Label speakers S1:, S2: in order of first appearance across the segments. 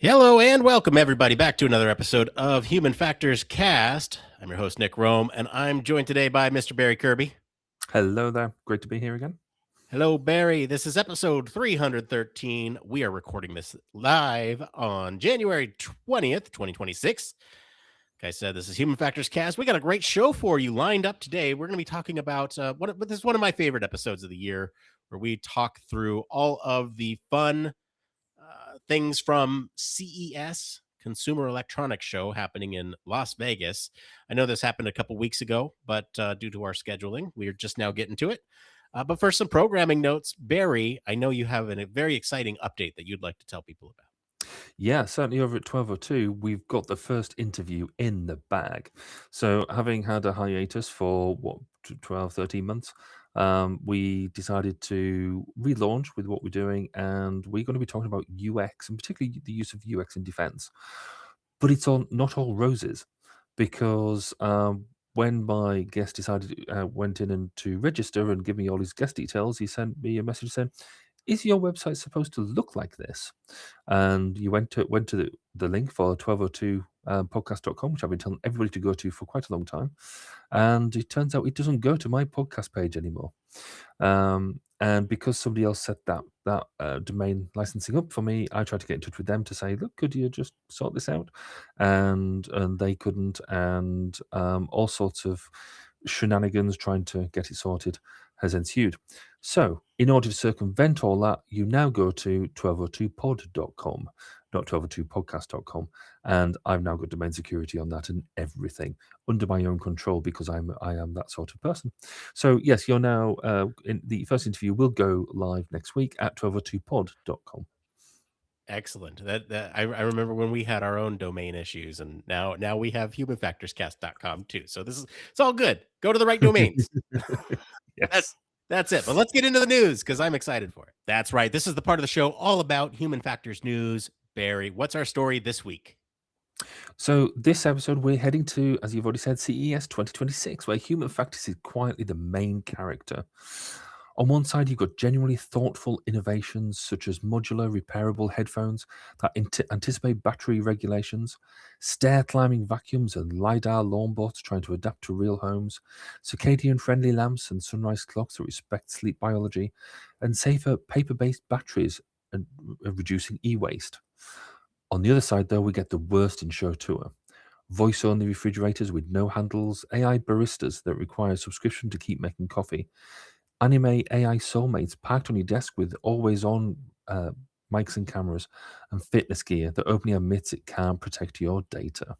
S1: Hello and welcome everybody back to another episode of Human Factors Cast. I'm your host, Nick Roome, and I'm joined today by Mr. Barry Kirby.
S2: Hello there. Great to be here again.
S1: Hello, Barry. This is episode 313. We are recording this live on January 20th, 2026. Like I said, this is Human Factors Cast. We got a great show for you lined up today. We're going to be talking about this is one of my favorite episodes of the year, where we talk through all of the fun things from CES, Consumer Electronics Show, happening in Las Vegas. I know this happened a couple weeks ago, but due to our scheduling, we're just now getting to it. But for some programming notes, Barry, I know you have a very exciting update that you'd like to tell people about.
S2: Yeah, certainly over at 1202, we've got the first interview in the bag. So, having had a hiatus for 12, 13 months, we decided to relaunch with what we're doing, and we're going to be talking about UX and particularly the use of UX in defense. But it's not all roses because when my guest went in and to register and give me all his guest details, he sent me a message saying, "Is your website supposed to look like this?" And you went to the link for 1202 podcast.com, which I've been telling everybody to go to for quite a long time. And it turns out it doesn't go to my podcast page anymore. And because somebody else set that domain licensing up for me, I tried to get in touch with them to say, look, could you just sort this out? And they couldn't, and all sorts of shenanigans trying to get it sorted has ensued. So, in order to circumvent all that, you now go to 1202pod.com, not 1202podcast.com, and I've now got domain security on that and everything under my own control because I am that sort of person. So, yes, you're now in the first interview will go live next week at 1202pod.com.
S1: Excellent. I remember when we had our own domain issues, and now we have humanfactorscast.com too. So it's all good. Go to the right domains.
S2: Yes.
S1: That's it. But let's get into the news because I'm excited for it. That's right. This is the part of the show all about human factors news. Barry, what's our story this week?
S2: So this episode, we're heading to, as you've already said, CES 2026, where human factors is quietly the main character. On one side, you've got genuinely thoughtful innovations such as modular repairable headphones that anticipate battery regulations, stair-climbing vacuums and LiDAR lawn bots trying to adapt to real homes, circadian-friendly lamps and sunrise clocks that respect sleep biology, and safer paper-based batteries and reducing e-waste. On the other side, though, we get the worst in show tour. Voice-only refrigerators with no handles, AI baristas that require a subscription to keep making coffee, anime AI soulmates packed on your desk with always-on mics and cameras, and fitness gear that openly admits it can't protect your data.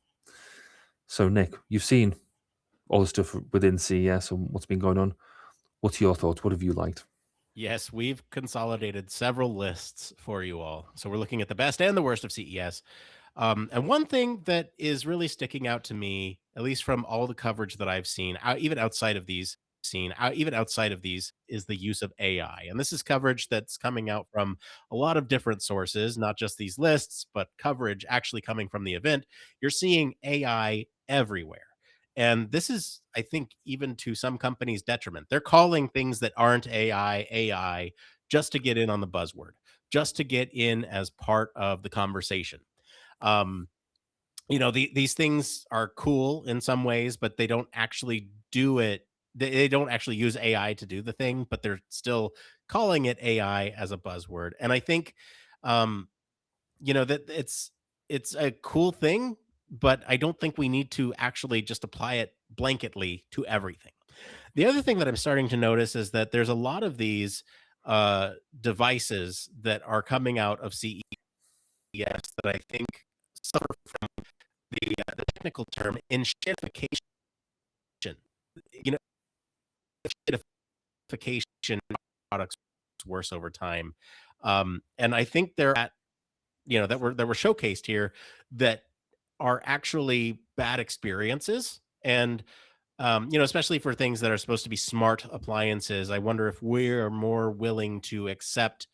S2: So, Nick, you've seen all the stuff within CES and what's been going on. What's your thoughts? What have you liked?
S1: Yes, we've consolidated several lists for you all. So we're looking at the best and the worst of CES. And one thing that is really sticking out to me, at least from all the coverage that I've seen, even outside of these, is the use of AI. And this is coverage that's coming out from a lot of different sources, not just these lists, but coverage actually coming from the event. You're seeing AI everywhere. And this is, I think, even to some companies' detriment. They're calling things that aren't AI just to get in on the buzzword, just to get in as part of the conversation. Um, these things are cool in some ways, but they don't actually do it. They don't actually use AI to do the thing, but they're still calling it AI as a buzzword. And I think, um, that it's a cool thing, but I don't think we need to actually just apply it blanketly to everything. The other thing that I'm starting to notice is that there's a lot of these devices that are coming out of CES that I think suffer from the technical term enshittification. You know, enshittification products worse over time, and I think they're at that were showcased here that are actually bad experiences. And especially for things that are supposed to be smart appliances, I wonder if we're more willing to accept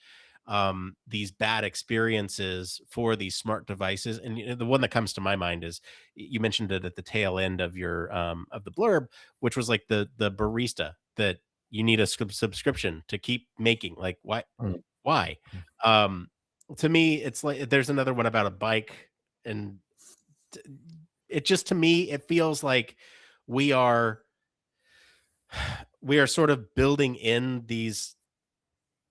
S1: these bad experiences for these smart devices. And the one that comes to my mind is you mentioned it at the tail end of your of the blurb, which was like the barista that you need a subscription to keep making. Like, why?
S2: Mm.
S1: Why? Um, To me, it's like there's another one about a bike, and t it just to me, it feels like we are we are sort of building in these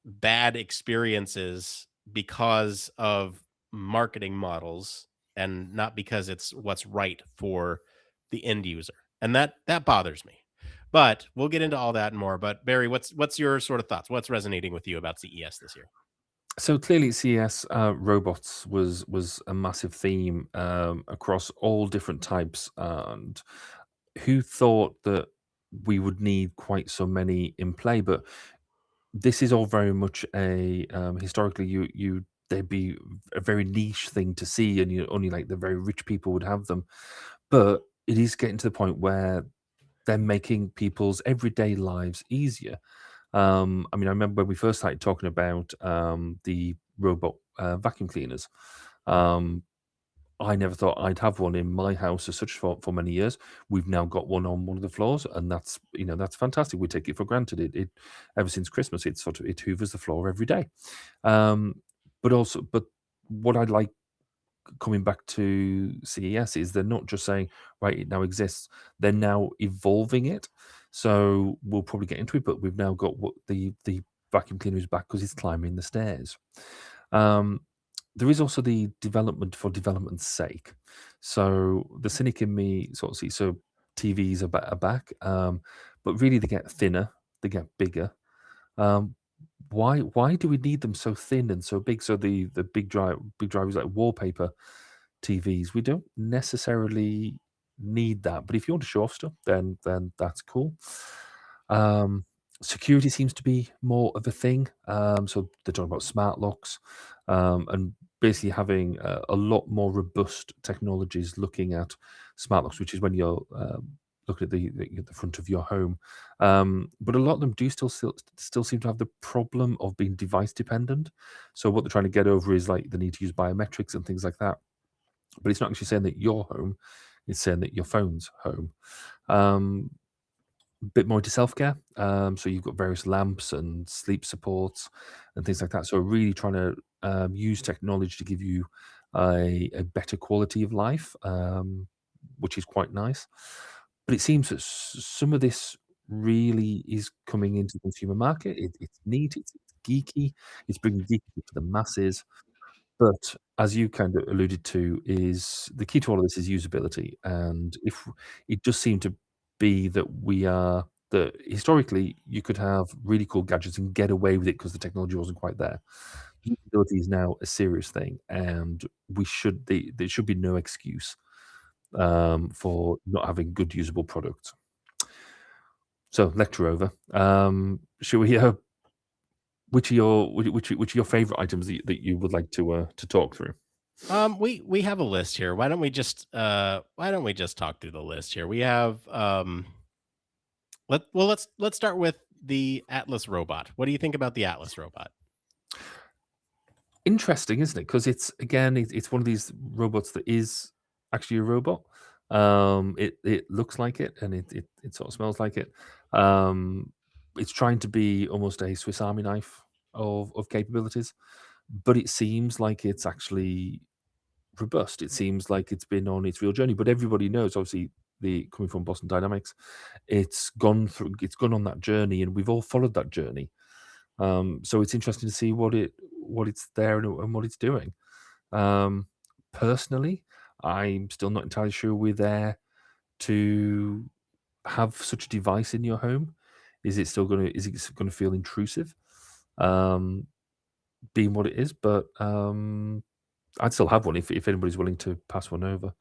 S1: bad experiences because of marketing models and not because it's what's right for the end user. And that bothers me. But we'll get into all that and more. But Barry, what's your sort of thoughts? What's resonating with you about CES this year?
S2: So clearly, CES robots was a massive theme across all different types, and who thought that we would need quite so many in play? But this is all very much a historically you they'd be a very niche thing to see, and you only like the very rich people would have them. But it is getting to the point where they're making people's everyday lives easier. I mean, I remember when we first started talking about the robot vacuum cleaners. Um, I never thought I'd have one in my house as such for many years. We've now got one on one of the floors, and that's that's fantastic. We take it for granted. It ever since Christmas, it hoovers the floor every day. Um, but what I like coming back to CES is they're not just saying, right, it now exists. They're now evolving it. So we'll probably get into it, but we've now got what the vacuum cleaner is back because it's climbing the stairs. Um, there is also the development for development's sake. So the cynic in me sort of sees so TVs are back, but really they get thinner, they get bigger. Um, why do we need them so thin and so big? So the big drivers like wallpaper TVs, we don't necessarily need that. But if you want to show off stuff, then that's cool. Um, security seems to be more of a thing. So they're talking about smart locks, and basically having a lot more robust technologies looking at smart locks, which is when you're looking at the front of your home. But a lot of them do still seem to have the problem of being device dependent. So what they're trying to get over is like the need to use biometrics and things like that. But it's not actually saying that you're home; it's saying that your phone's home. Um, bit more into self-care. So you've got various lamps and sleep supports and things like that. So really trying to use technology to give you a better quality of life, which is quite nice. But it seems that some of this really is coming into the consumer market. It's neat, it's geeky, it's bringing geeky to the masses. But as you kind of alluded to, is the key to all of this is usability, and if it does seem to be that we are that historically you could have really cool gadgets and get away with it because the technology wasn't quite there. Usability is now a serious thing, and there should be no excuse for not having good usable products. So lecture over. Shall we? Which are your favorite items that you would like to talk through?
S1: We have a list here. Why don't we just talk through the list here? We have let's start with the Atlas robot. What do you think about the Atlas robot?
S2: Interesting, isn't it? Because it's again, it's one of these robots that is actually a robot. It looks like it, and it sort of smells like it. Um, it's trying to be almost a Swiss Army knife of capabilities, but it seems like it's actually robust. It seems like it's been on its real journey. But everybody knows, obviously, the coming from Boston Dynamics, it's gone on that journey, and we've all followed that journey. So it's interesting to see what it's there and what it's doing. Um, personally, I'm still not entirely sure we're there to have such a device in your home. Is it gonna feel intrusive? Um, being what it is, but I'd still have one if anybody's willing to pass one over.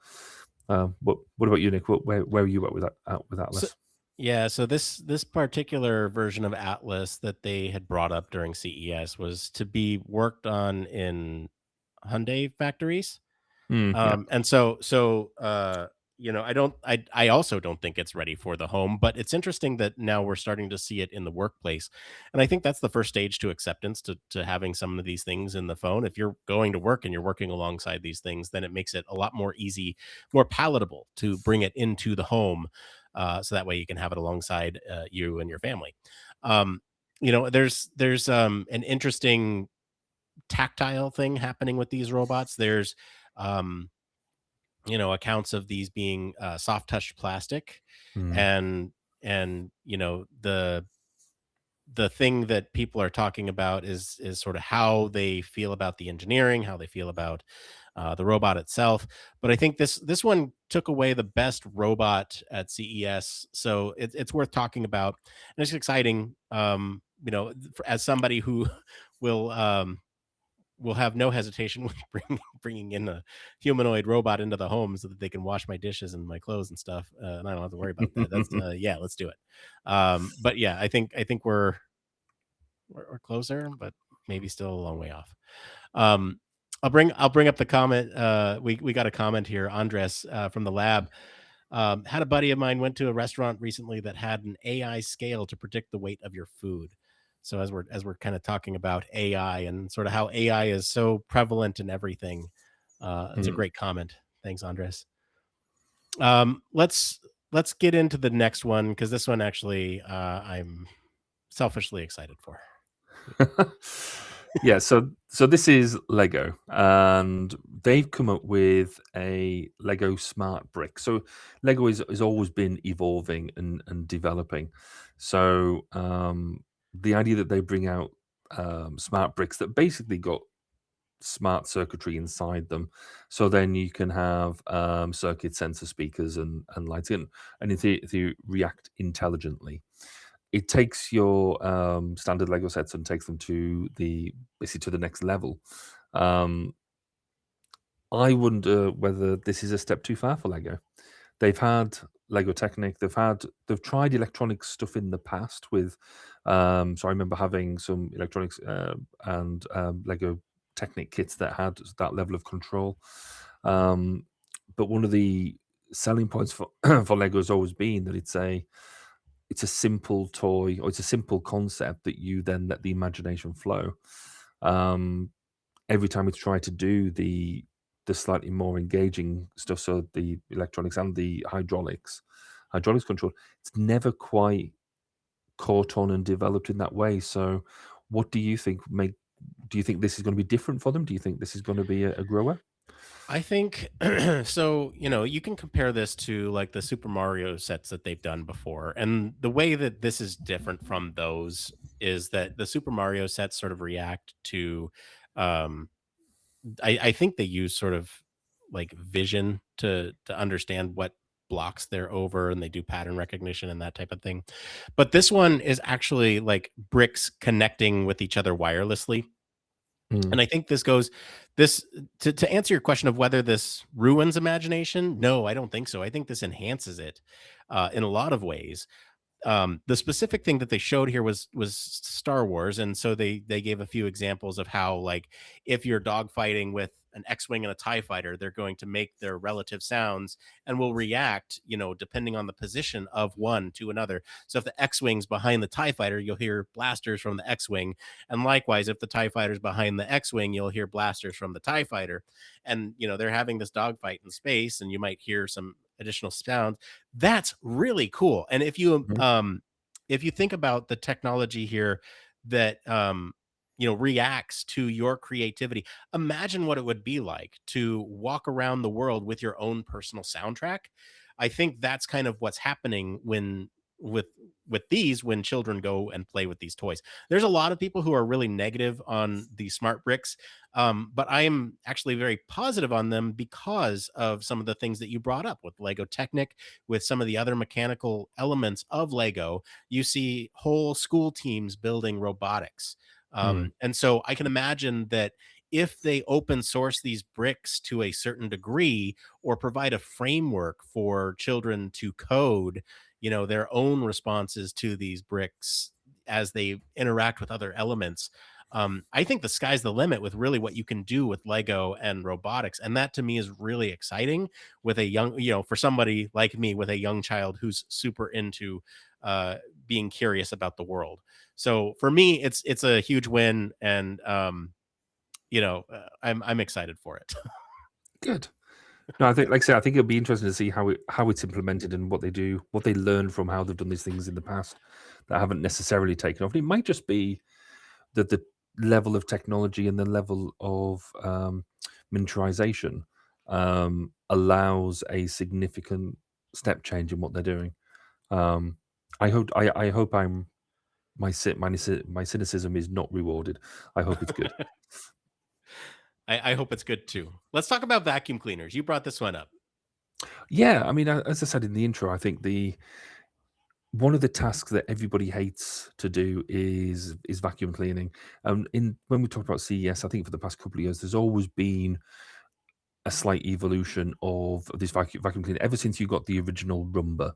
S2: What about you, Nick? Where are you at with
S1: So
S2: Atlas?
S1: yeah, so this particular version of Atlas that they had brought up during CES was to be worked on in Hyundai factories.
S2: Yeah.
S1: I also don't think it's ready for the home, but it's interesting that now we're starting to see it in the workplace. And I think that's the first stage to acceptance to having some of these things in the phone. If you're going to work and you're working alongside these things, then it makes it a lot more easy, more palatable to bring it into the home. So that way you can have it alongside you and your family. Um, there's an interesting tactile thing happening with these robots. There's um, accounts of these being soft touch plastic,
S2: Mm,
S1: and the thing that people are talking about is sort of how they feel about the engineering, how they feel about the robot itself. But I think this one took away the best robot at CES, so it's worth talking about, and it's exciting. As somebody who will will have no hesitation with bringing in a humanoid robot into the home so that they can wash my dishes and my clothes and stuff, and I don't have to worry about that. That's yeah, let's do it. But yeah, I think we're closer, but maybe still a long way off. Um, I'll bring up the comment. We got a comment here. Andres from the lab had a buddy of mine went to a restaurant recently that had an AI scale to predict the weight of your food. So as we're kind of talking about AI and sort of how AI is so prevalent in everything, it's a
S2: mm.
S1: great comment. Thanks, Andres. Let's get into the next one because this one actually I'm selfishly excited for.
S2: Yeah, so this is Lego, and they've come up with a Lego smart brick. So Lego has always been evolving and developing. So the idea that they bring out smart bricks that basically got smart circuitry inside them, so then you can have circuit sensor speakers and lights in, and if they react intelligently. It takes your standard Lego sets and takes them to the basically to the next level. Um, I wonder whether this is a step too far for Lego. They've had Lego Technic, they've tried electronic stuff in the past with so I remember having some electronics and Lego Technic kits that had that level of control. Um, but one of the selling points for for Lego has always been that it's a simple toy or it's a simple concept that you then let the imagination flow. Um, every time we try to do the slightly more engaging stuff, so the electronics and the hydraulics control, it's never quite caught on and developed in that way. So, what do you think? Do you think this is going to be different for them? Do you think this is going to be a grower?
S1: I think so, you can compare this to like the Super Mario sets that they've done before. And the way that this is different from those is that the Super Mario sets sort of react to um I think they use sort of like vision to understand what blocks they're over, and they do pattern recognition and that type of thing. But this one is actually like bricks connecting with each other wirelessly,
S2: Mm,
S1: and I think this to answer your question of whether this ruins imagination. No, I don't think so. I think this enhances it in a lot of ways. The specific thing that they showed here was Star Wars, and so they gave a few examples of how, like, if you're dogfighting with an X-wing and a Tie fighter, they're going to make their relative sounds and will react, depending on the position of one to another. So if the X-wing's behind the Tie fighter, you'll hear blasters from the X-wing, and likewise, if the Tie fighter's behind the X-wing, you'll hear blasters from the Tie fighter. And they're having this dogfight in space, and you might hear some additional sounds. That's really cool. And
S2: mhm,
S1: if you think about the technology here that reacts to your creativity, imagine what it would be like to walk around the world with your own personal soundtrack. I think that's kind of what's happening with with these when children go and play with these toys. There's a lot of people who are really negative on the smart bricks, but I am actually very positive on them because of some of the things that you brought up with Lego Technic, with some of the other mechanical elements of Lego. You see whole school teams building robotics.
S2: mm,
S1: And so I can imagine that if they open source these bricks to a certain degree or provide a framework for children to code, their own responses to these bricks as they interact with other elements. I think the sky's the limit with really what you can do with Lego and robotics. And that to me is really exciting with a young, for somebody like me with a young child who's super into uh, being curious about the world. So for me, it's a huge win, and I'm excited for it.
S2: good. No, I think, like I said, I think it'll be interesting to see how it's implemented and what they do, what they learn from how they've done these things in the past that haven't necessarily taken off. And it might just be that level of technology and the level of miniaturization allows a significant step change in what they're doing. Um, I hope my cynicism is not rewarded. I hope it's good.
S1: I hope it's good too. Let's talk about vacuum cleaners. You brought this one up.
S2: Yeah, I mean, as I said in the intro, I think the one of the tasks that everybody hates to do is vacuum cleaning. In when we talk about CES, I think for the past couple of years, there's always been a slight evolution of this vacuum cleaner ever since you got the original Rumba,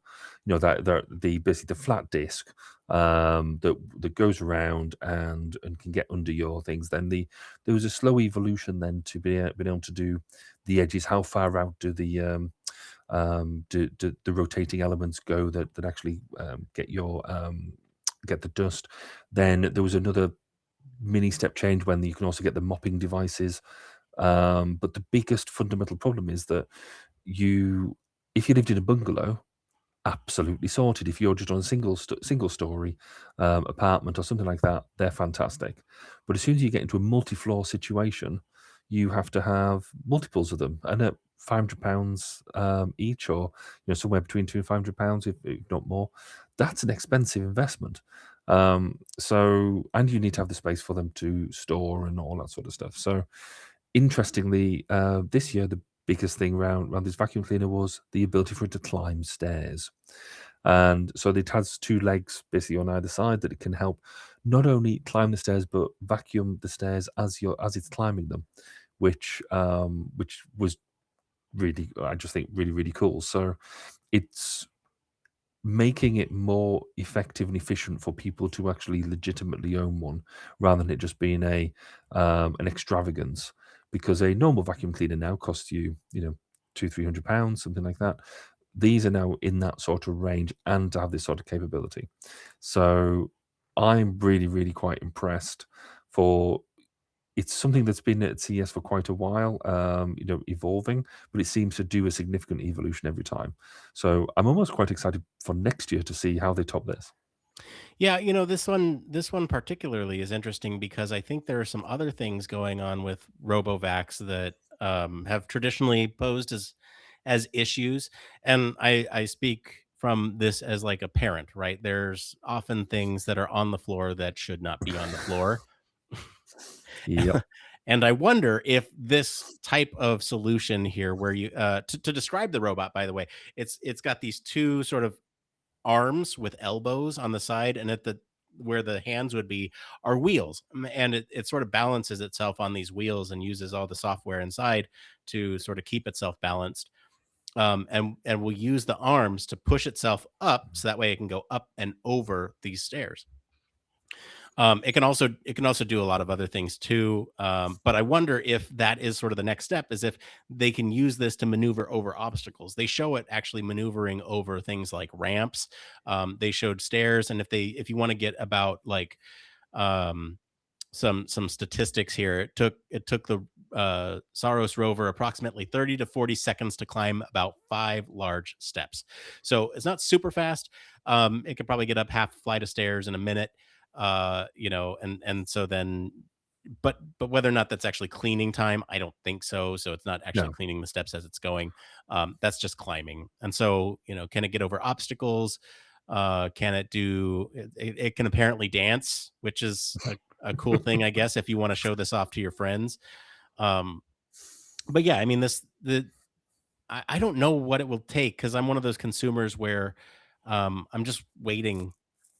S2: that the basically the flat disc that goes around and can get under your things. Then there was a slow evolution then to being able to do the edges. How far out do do the rotating elements go that actually get the dust? Then there was another mini step change when you can also get the mopping devices. But the biggest fundamental problem is that you, if you lived in a bungalow, absolutely sorted. If you're just on a single story apartment or something like that, they're fantastic. But as soon as you get into a multi-floor situation, you have to have multiples of them, and at £500 each, or somewhere between £200 and £500, if not more, that's an expensive investment. So, and you need to have the space for them to store and all that sort of stuff. So, interestingly, this year the biggest thing around this vacuum cleaner was the ability for it to climb stairs. And so it has two legs basically on either side that it can help not only climb the stairs but vacuum the stairs as it's climbing them, which was really, I just think, really, really cool. So it's making it more effective and efficient for people to actually legitimately own one, rather than it just being an extravagance. Because a normal vacuum cleaner now costs you, £200-300, something like that. These are now in that sort of range, and to have this sort of capability. So I'm really, really quite impressed. For It's something that's been at CES for quite a while, evolving, but it seems to do a significant evolution every time. So I'm almost quite excited for next year to see how they top this.
S1: Yeah, this one particularly is interesting because I think there are some other things going on with RoboVacs that have traditionally posed as issues, and I speak from this as like a parent, right? There's often things that are on the floor that should not be on the floor.
S2: Yep.
S1: And I wonder if this type of solution here, where you to describe the robot, by the way, it's got these two sort of arms with elbows on the side, and at the where the hands would be are wheels. And it sort of balances itself on these wheels and uses all the software inside to sort of keep itself balanced. And will use the arms to push itself up so that way it can go up and over these stairs. It can also do a lot of other things too. But I wonder if that is sort of the next step, is if they can use this to maneuver over obstacles. They show it actually maneuvering over things like ramps. They showed stairs, and if you want to get about like um, some statistics here, it took the Saros rover approximately 30 to 40 seconds to climb about 5 large steps. So it's not super fast. It could probably get up half a flight of stairs in a minute. And so then, but whether or not that's actually cleaning time, I don't think so. So it's not actually
S2: No.
S1: cleaning the steps as it's going. That's just climbing. And so, can it get over obstacles? Can it do it can apparently dance, which is a cool thing, I guess, if you want to show this off to your friends. Um, but yeah, I mean, I don't know what it will take, because I'm one of those consumers where I'm just waiting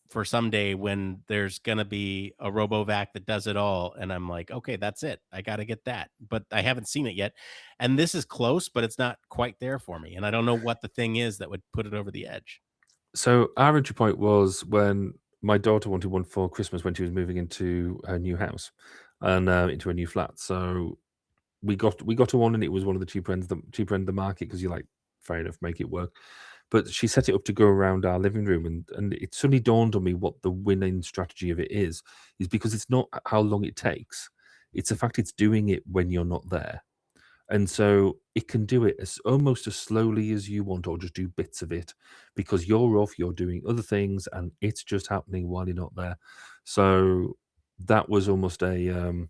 S1: for someday when there's gonna be a RoboVac that does it all, and I'm like, "Okay, that's it. I gotta get that." But I haven't seen it yet, and this is close, but it's not quite there for me, and I don't know what the thing is that would put it over the edge.
S2: So our entry point was when my daughter wanted one for Christmas when she was moving into her new house and into a new flat. So we got her one, and it was one of the cheaper end of the market, because you're like, fair enough, make it work. But she set it up to go around our living room, and it suddenly dawned on me what the winning strategy of it is because it's not how long it takes. It's the fact it's doing it when you're not there. And so it can do it as almost as slowly as you want, or just do bits of it because you're off, you're doing other things, and it's just happening while you're not there. So that was almost a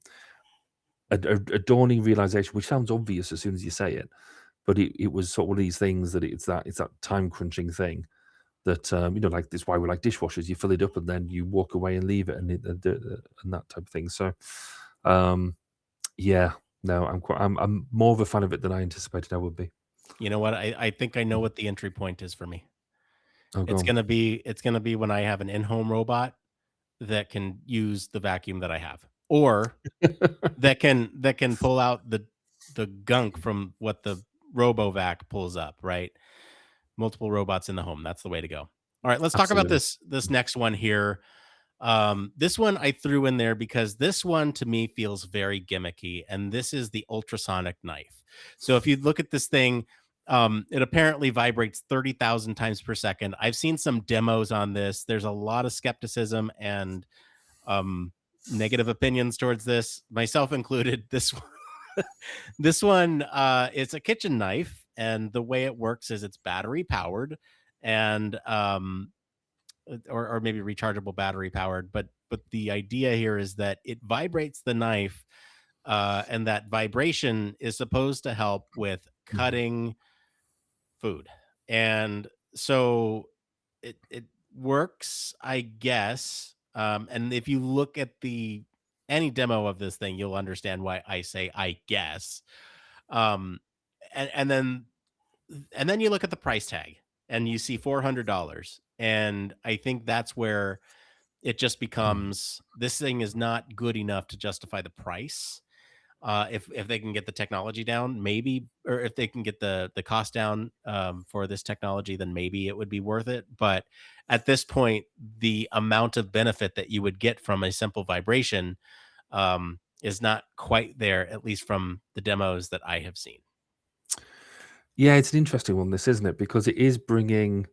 S2: dawning realization, which sounds obvious as soon as you say it, but it was sort of one of these things that it's that time crunching thing that, like, this why we like dishwashers. You fill it up and then you walk away and leave it, and that type of thing. So, um, yeah, no, I'm more of a fan of it than I anticipated I would be.
S1: You know what? I think I know what the entry point is for me.
S2: Oh, go on.
S1: It's gonna be when I have an in-home robot that can use the vacuum that I have, or that can pull out the gunk from what the RoboVac pulls up, right? Multiple robots in the home, that's the way to go. All right, let's talk about
S2: Absolutely.
S1: this next one here. This one I threw in there because this one to me feels very gimmicky, and this is the ultrasonic knife. So if you look at this thing, it apparently vibrates 30,000 times per second. I've seen some demos on this. There's a lot of skepticism and um, negative opinions towards this, myself included. This one, it's a kitchen knife, and the way it works is it's battery powered, and or maybe rechargeable battery powered. But the idea here is that it vibrates the knife, and that vibration is supposed to help with
S2: Mhm.
S1: cutting food. And so it works, I guess. And if you look at the any demo of this thing, you'll understand why I say I guess. Um, and then you look at the price tag and you see $400, and I think that's where it just
S2: Mm.
S1: becomes this thing is not good enough to justify the price. If they can get the technology down, maybe, or if they can get the cost down for this technology, then maybe it would be worth it. But at this point, the amount of benefit that you would get from a simple vibration is not quite there, at least from the demos that I have seen.
S2: Yeah, it's an interesting one, this, isn't it? Because it is bringing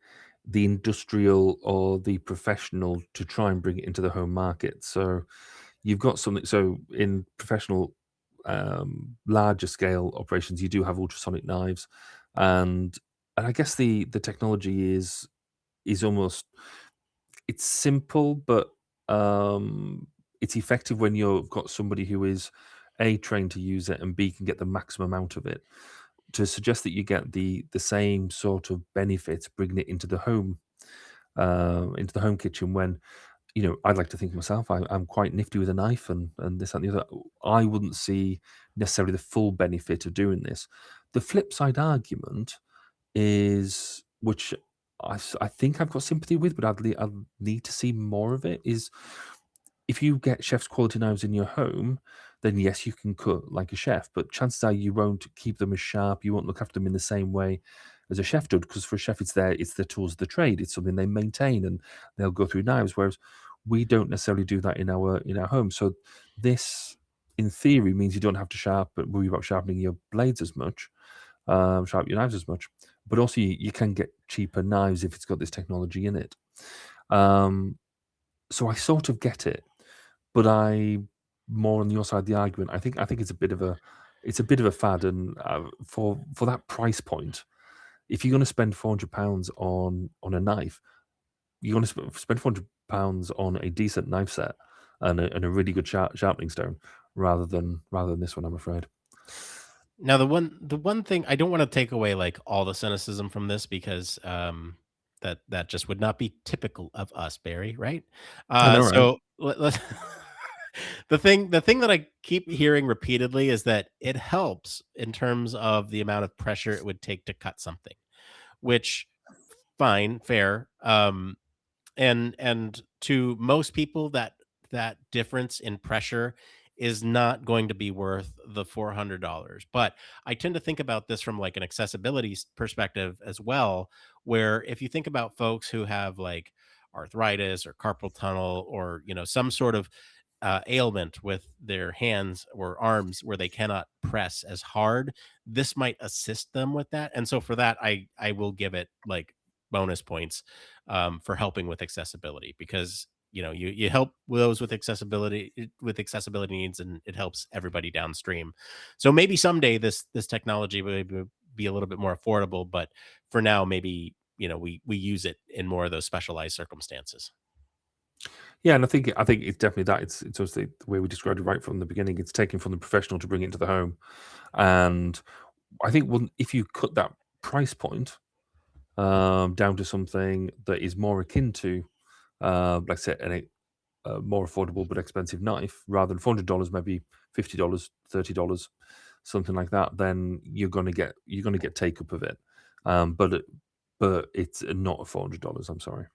S2: the industrial or the professional to try and bring it into the home market. So you've got something. So in professional, larger scale operations, you do have ultrasonic knives, and I guess the technology is almost it's simple, but it's effective when you've got somebody who is a trained to use it and b can get the maximum out of it. To suggest that you get the same sort of benefits bringing it into the home kitchen when I'd like to think myself I'm quite nifty with a knife and this and the other. I wouldn't see necessarily the full benefit of doing this. The flip side argument is, which I think I've got sympathy with, but I'd need to see more of it, is if you get chef's quality knives in your home, then yes, you can cook like a chef, but chances are you won't keep them as sharp. You won't look after them in the same way as a chef does, because for a chef, it's their tools of the trade. It's something they maintain and they'll go through knives. Whereas we don't necessarily do that in our home. So this, in theory, means you don't have to worry about sharpening your blades as much, sharpen your knives as much. But also, you can get cheaper knives if it's got this technology in it. Um, so I sort of get it, but I more on your side of the argument. I think it's a bit of a fad, and for that price point, if you're going to spend £400 on a knife, you're going to spend £400 on a decent knife set and a really good sharpening stone, rather than this one. I'm afraid.
S1: Now the one thing I don't want to take away like all the cynicism from this because that just would not be typical of us, Barry, right?
S2: I know, right?
S1: So let the thing that I keep hearing repeatedly is that it helps in terms of the amount of pressure it would take to cut something, which fine, fair. And to most people that difference in pressure is not going to be worth the $400. But I tend to think about this from like an accessibility perspective as well, where if you think about folks who have like arthritis or carpal tunnel or some sort of ailment with their hands or arms where they cannot press as hard, this might assist them with that. And so for that, I will give it like bonus points for helping with accessibility because you help those with accessibility needs, and it helps everybody downstream. So maybe someday this technology will be a little bit more affordable, but for now maybe we use it in more of those specialized circumstances.
S2: Yeah, and I think it's definitely that. It's obviously the way we described it right from the beginning. It's taken from the professional to bring it into the home, and I think if you cut that price point down to something that is more akin to, like I said, a more affordable but expensive knife, rather than $400, maybe $50, $30, something like that, then you're gonna get take up of it. But it's not $400. I'm sorry.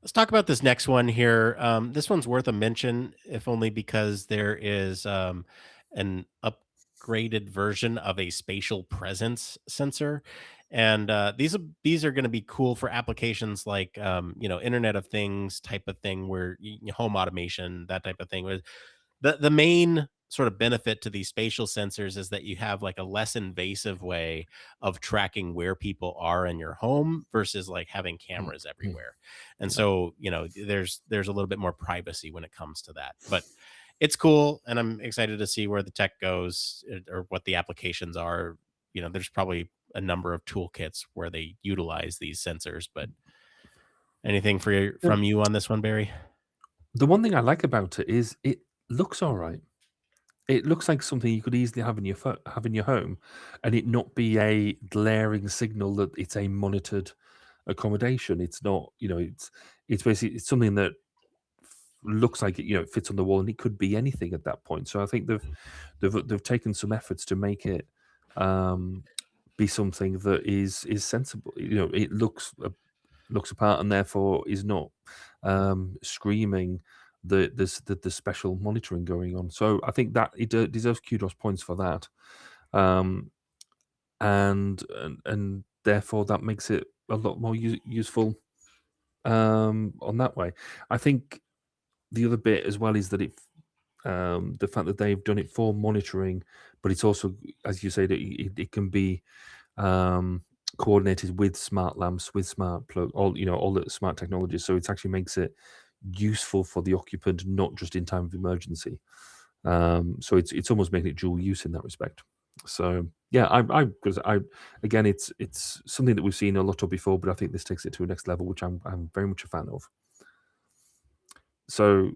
S1: Let's talk about this next one here. This one's worth a mention, if only because there is an upgraded version of a spatial presence sensor, and these are going to be cool for applications like Internet of Things type of thing, where home automation, that type of thing. Where the main sort of benefit to these spatial sensors is that you have like a less invasive way of tracking where people are in your home versus like having
S2: Mm,
S1: cameras
S2: mm,
S1: everywhere. And
S2: yeah.
S1: so, there's a little bit more privacy when it comes to that. But it's cool, and I'm excited to see where the tech goes, or what the applications are. There's probably a number of toolkits where they utilize these sensors, but anything
S2: Yeah.
S1: from you on this one, Barry?
S2: The one thing I like about it is it looks all right. It looks like something you could easily have in your home, and it not be a glaring signal that it's a monitored accommodation. It's not, it's basically it's something that looks like it fits on the wall, and it could be anything at that point. So I think they've taken some efforts to make it um, be something that is sensible. It looks apart, and therefore is not screaming the special monitoring going on. So I think that it deserves kudos points for that, um, and therefore that makes it a lot more useful on that way. I think the other bit as well is that the fact that they've done it for monitoring, but it's also, as you say, that it can be um, coordinated with smart lamps, with smart plug, all the smart technologies. So it actually makes it useful for the occupant, not just in time of emergency. So it's almost making it dual use in that respect. So yeah, because I again, it's something that we've seen a lot of before, but I think this takes it to a next level, which I'm very much a fan of. So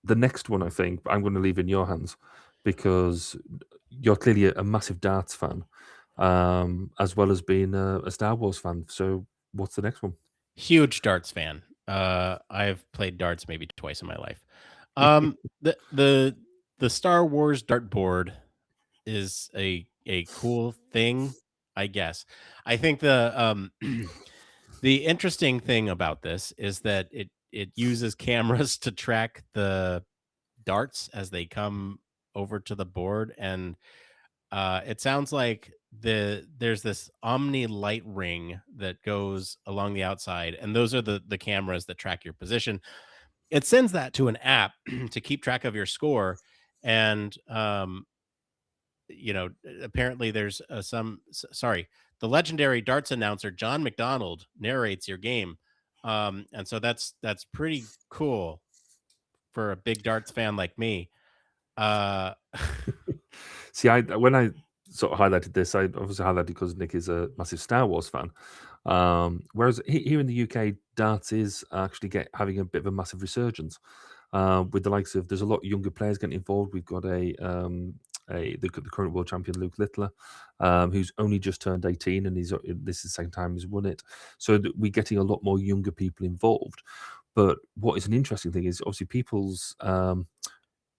S2: the next one, I think, I'm going to leave in your hands because you're clearly a massive darts fan, as well as being a Star Wars fan. So what's the next one?
S1: Huge darts fan. I've played darts maybe twice in my life. The Star Wars dartboard is a cool thing, I guess. I think the interesting thing about this is that it uses cameras to track the darts as they come over to the board, and it sounds like there's this omni light ring that goes along the outside, and those are the cameras that track your position. It sends that to an app to keep track of your score, and apparently there's sorry, the legendary darts announcer John McDonald narrates your game, and so that's pretty cool for a big darts fan like me. Uh,
S2: See, when I sort of highlighted this, I obviously highlighted because Nick is a massive Star Wars fan. Whereas here in the UK, darts is actually having a bit of a massive resurgence with the likes of. There's a lot of younger players getting involved. We've got the current world champion Luke Littler, who's only just turned 18, and this is the second time he's won it. So we're getting a lot more younger people involved. But what is an interesting thing is obviously people's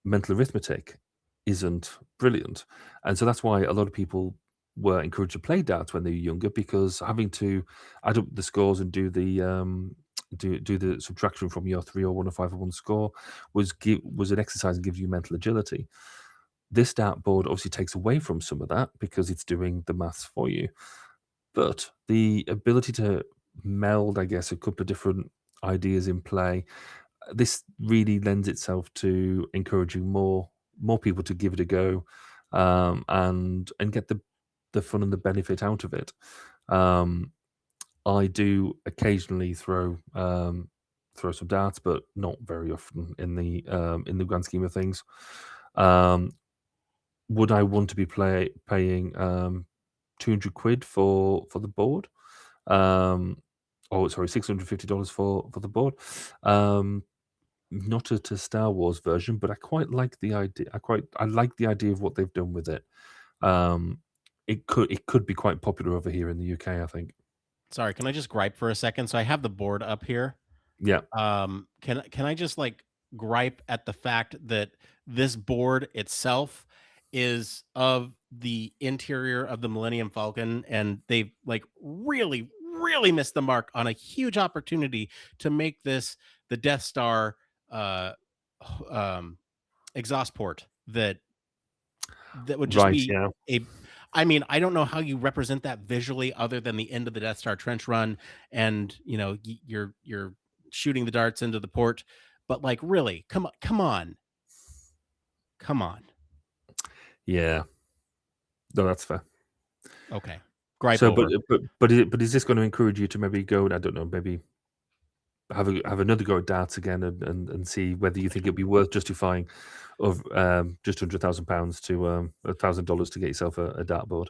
S2: mental arithmetic isn't brilliant. And so that's why a lot of people were encouraged to play darts when they were younger because having to add up the scores and do the subtraction from your 301 or 501 score was an exercise and gives you mental agility. This dartboard obviously takes away from some of that because it's doing the maths for you. But the ability to meld, I guess, a couple of different ideas in play, this really lends itself to encouraging more people to give it a go, and get the fun and the benefit out of it. Um, I do occasionally throw some darts, but not very often in the grand scheme of things. Um, would I want to be paying 200 quid for the board? Um, Oh, sorry, $650 for the board. Um, Not a Star Wars version, but I quite like the idea. I like the idea of what they've done with it. Um, it could be quite popular over here in the UK, I think.
S1: Sorry, can I just gripe for a second? So I have the board up here.
S2: Yeah.
S1: Can I just like gripe at the fact that this board itself is of the interior of the Millennium Falcon, and they've like really missed the mark on a huge opportunity to make this the Death Star uh um exhaust port that would just
S2: Right,
S1: be
S2: yeah.
S1: a I mean, I don't know how you represent that visually other than the end of the Death Star trench run and, you know, you're shooting the darts into the port, but, like, really, come on, come on.
S2: Yeah. No, that's fair.
S1: Okay. Gripe
S2: So, but
S1: over.
S2: but is this gonna encourage you to maybe go, I don't know, maybe have another go at darts again and see whether you think it'd be worth justifying of, just £100,000 to, $1,000 to get yourself a dartboard?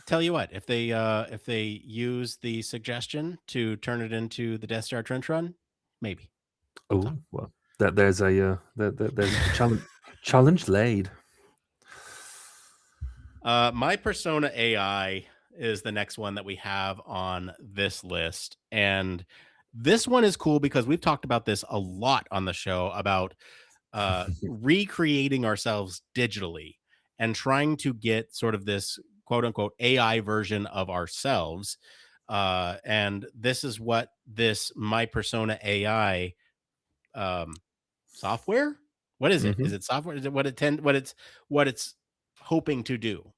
S1: Tell you what, if they use the suggestion to turn it into the Death Star trench run, maybe. We'll talk.
S2: Oh, well, there's a, there's a challenge laid.
S1: My Persona AI is the next one that we have on this list. And this one is cool because we've talked about this a lot on the show about recreating ourselves digitally and trying to get sort of this quote unquote AI version of ourselves. And this is what this My Persona AI um, software. What is it?
S2: Mhm.
S1: Is it software? Is it what it's hoping to do?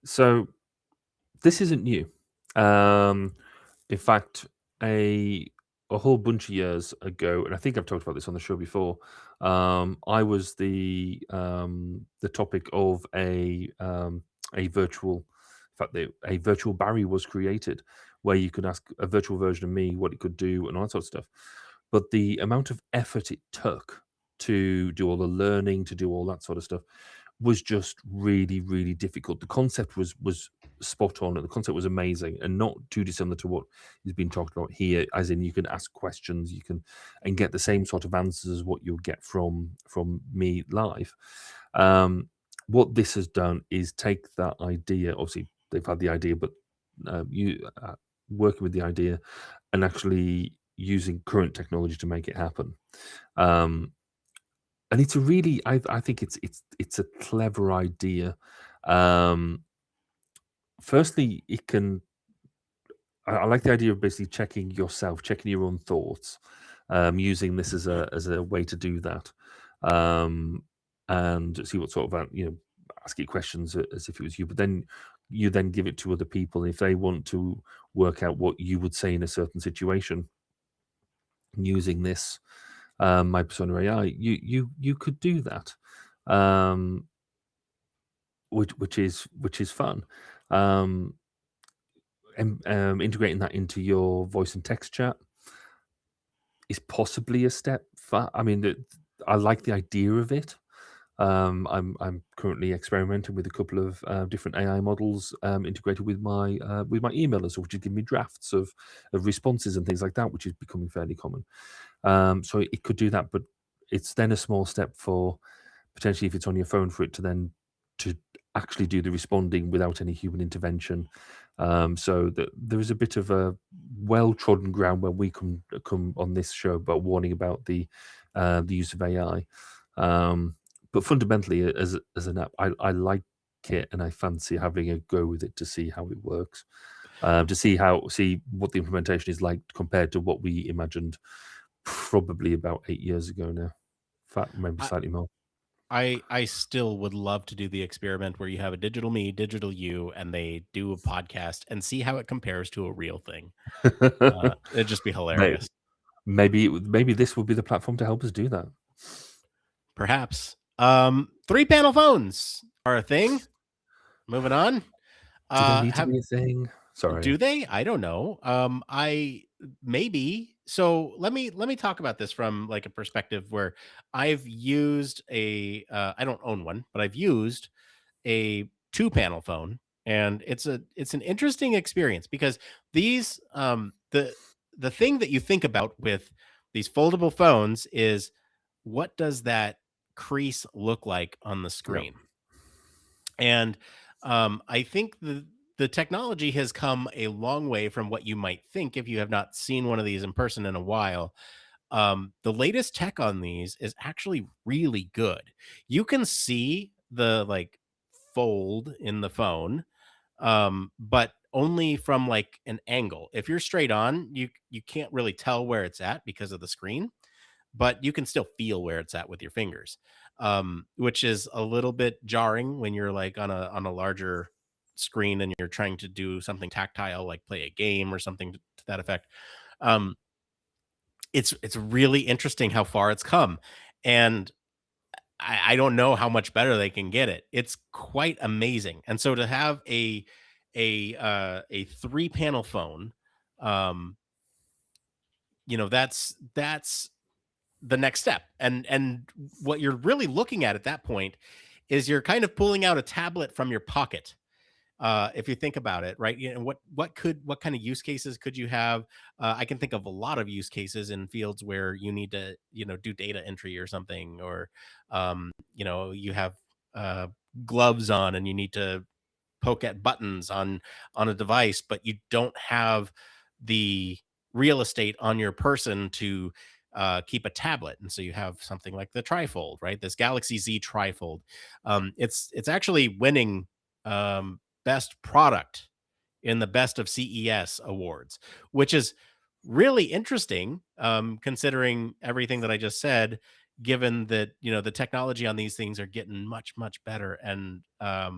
S2: So, this isn't new. Um, in fact, a a whole bunch of years ago, and I think I've talked about this on the show before. I was the topic of a virtual, in fact, a virtual Barry was created, where you could ask a virtual version of me what it could do and all that sort of stuff. But the amount of effort it took to do all the learning, to do all that sort of stuff, was just really, really difficult. The concept was spot on, and the concept was amazing, and not too dissimilar to what is being talked about here. As in, you can ask questions, you can and get the same sort of answers as what you'll get from me live. Um, what this has done is take that idea. Obviously, they've had the idea, but you working with the idea and actually using current technology to make it happen. Um, and it's a really, I think it's a clever idea. Um, Firstly, it can. I like the idea of basically checking yourself, checking your own thoughts, using this as a way to do that, um, and see what sort of ask it questions as if it was you. But then you then give it to other people if they want to work out what you would say in a certain situation using this my persona AI. You could do that. Um, which is fun. Um, Integrating that into your voice and text chat is possibly a step. I mean, I like the idea of it. I'm currently experimenting with a couple of different AI models integrated with my emailers, which is giving me drafts of responses and things like that, which is becoming fairly common. So it could do that, but it's then a small step for potentially if it's on your phone for it to then to actually do the responding without any human intervention. So that there is a bit of a well trodden ground when we come on this show about warning about the use of AI. But fundamentally, as an app, I like it and I fancy having a go with it to see how it works, to see what the implementation is like compared to what we imagined probably about 8 years ago now. In fact, maybe
S1: I
S2: slightly more.
S1: I still would love to do the experiment where you have a digital me, digital you, and they do a podcast and see how it compares to a real thing. It'd just be
S2: May-
S1: hilarious.
S2: maybe this will be the platform to help us do that.
S1: Perhaps. Three panel phones are a thing. Moving on.
S2: Do they need to
S1: Have
S2: be a thing? Sorry.
S1: Do they? I don't know. I maybe. So let me talk about this from like a perspective where I've used a I don't own one, but I've used a two panel phone And it's an interesting experience because these the thing that you think about with these foldable phones is what does that crease look like on the
S2: Yeah.
S1: screen? And I think the technology has come a long way from what you might think if you have not seen one of these in person in a while. The latest tech on these is actually really good. You can see the like fold in the phone, but only from like an angle. If you're straight on, you can't really tell where it's at because of the screen, but you can still feel where it's at with your fingers, which is a little bit jarring when you're like on a larger screen and you're trying to do something tactile, like play a game or something to that effect. Um, it's really interesting how far it's come, and I don't know how much better they can get it. It's quite amazing. And so to have a 3 panel phone, um, that's the next step. And what you're really looking at that point is you're kind of pulling out a tablet from your pocket, if you think about it, right? What kind of use cases could you have? I can think of a lot of use cases in fields where you need to, do data entry or something, or you have uh, gloves on and you need to poke at buttons on a device, but you don't have the real estate on your person to keep a tablet, and so you have something like the trifold, right? This Galaxy Z trifold. It's actually winning best product in the best of CES awards, which is really interesting, considering everything that I just said. Given that the technology on these things are getting much much better, and I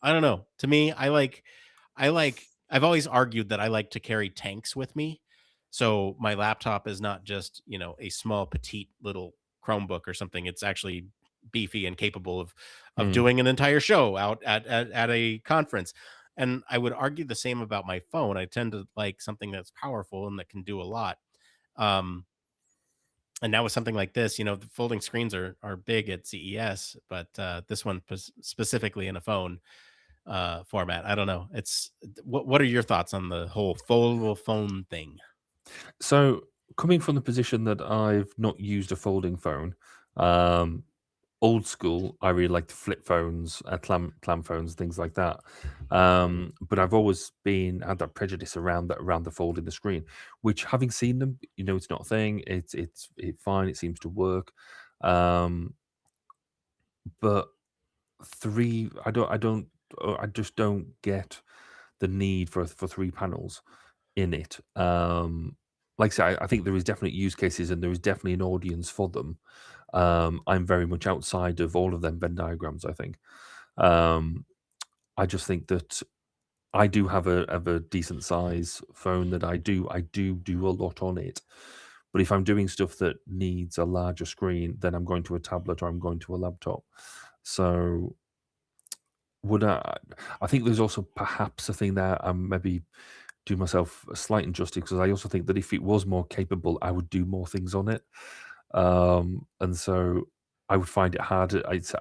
S1: don't know. To me, I've always argued that I like to carry tanks with me. So my laptop is not just, a small petite little Chromebook or something. It's actually beefy and capable of
S2: Mm.
S1: doing an entire show out at a conference. And I would argue the same about my phone. I tend to like something that's powerful and that can do a lot. Um, and now with something like this, the folding screens are big at CES, but this one specifically in a phone format. I don't know. What are your thoughts on the whole foldable phone thing?
S2: So, coming from the position that I've not used a folding phone, um, old school, I really like the flip phones, clam phones, things like that. But I've always been had that prejudice around the fold in the screen, which having seen them, it's not a thing. It's fine. It seems to work. Um, but three, I just don't get the need for three panels in it. Like I say, I think there is definitely use cases and there is definitely an audience for them. I'm very much outside of all of them Venn diagrams, I think. Um, I just think that I do have a decent size phone that I do a lot on it. But if I'm doing stuff that needs a larger screen, then I'm going to a tablet or I'm going to a laptop. So would I think there's also perhaps a thing there I'm maybe do myself a slight injustice because I also think that if it was more capable, I would do more things on it. And so I would find it harder. It's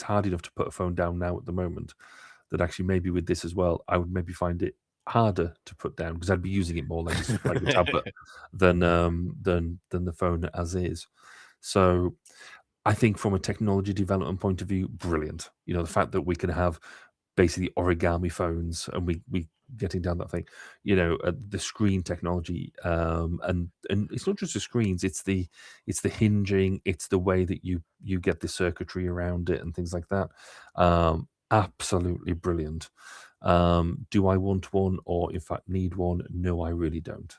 S2: hard enough to put a phone down now at the moment that actually maybe with this as well, I would maybe find it harder to put down because I'd be using it more like a tablet than the phone as is. So I think from a technology development point of view, brilliant. The fact that we can have basically origami phones and we getting down that thing, the screen technology, and it's not just the screens, it's the hinging, it's the way that you get the circuitry around it and things like that. Absolutely brilliant. Do I want one or in fact need one? No, I really don't.